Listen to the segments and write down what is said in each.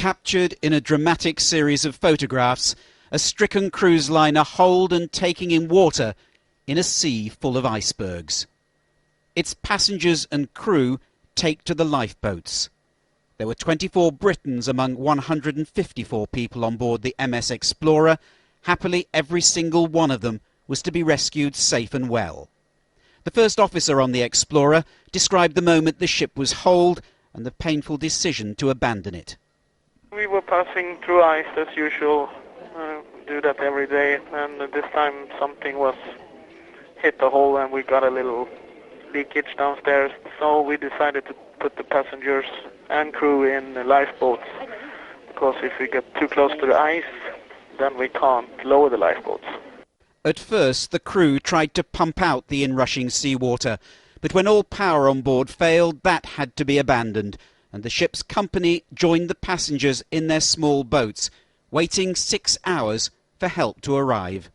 Captured in a dramatic series of photographs, a stricken cruise liner holed and taking in water in a sea full of icebergs. Its passengers and crew take to the lifeboats. There were 24 Britons among 154 people on board the MS Explorer. Happily, every single one of them was to be rescued safe and well. The first officer on the Explorer described the moment the ship was holed and the painful decision to abandon it. We were passing through ice as usual, do that every day, and this time something was hit the hole and we got a little leakage downstairs, so we decided to put the passengers and crew in the lifeboats, because if we get too close to the ice, then we can't lower the lifeboats. At first, the crew tried to pump out the inrushing seawater, but when all power on board failed, that had to be abandoned, and the ship's company joined the passengers in their small boats, waiting 6 hours for help to arrive.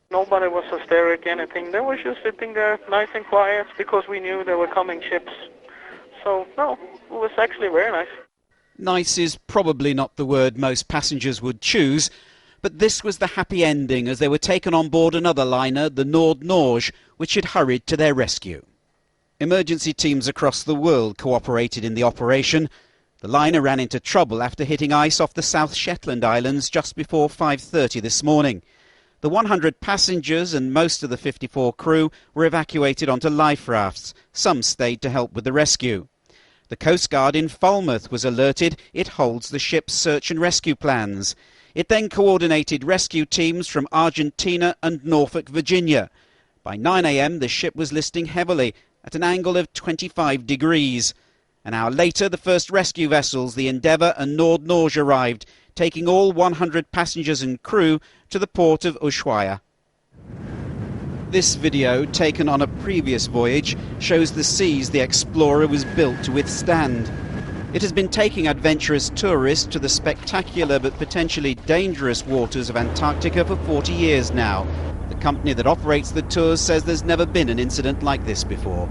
Nobody was hysteric, anything. They were just sitting there nice and quiet because we knew there were coming ships. So, no, it was actually very nice. Nice is probably not the word most passengers would choose, but this was the happy ending as they were taken on board another liner, the Nord-Norge, which had hurried to their rescue. Emergency teams across the world cooperated in the operation. The liner ran into trouble after hitting ice off the South Shetland Islands just before 5:30 this morning. The 100 passengers and most of the 54 crew were evacuated onto life rafts. Some stayed to help with the rescue. The Coast Guard in Falmouth was alerted. It holds the ship's search and rescue plans. It then coordinated rescue teams from Argentina and Norfolk, Virginia. By 9 a.m. the ship was listing heavily at an angle of 25 degrees. An hour later, the first rescue vessels, the Endeavour and Nord-Norge, arrived, taking all 100 passengers and crew to the port of Ushuaia. This video, taken on a previous voyage, shows the seas the Explorer was built to withstand. It has been taking adventurous tourists to the spectacular but potentially dangerous waters of Antarctica for 40 years now. The company that operates the tours says there's never been an incident like this before.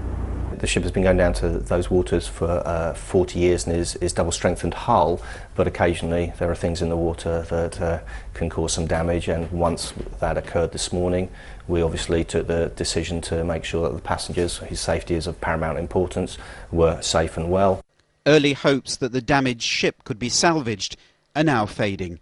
The ship has been going down to those waters for 40 years and is double-strengthened hull, but occasionally there are things in the water that can cause some damage, and once that occurred this morning, we obviously took the decision to make sure that the passengers, whose safety is of paramount importance, were safe and well. Early hopes that the damaged ship could be salvaged are now fading.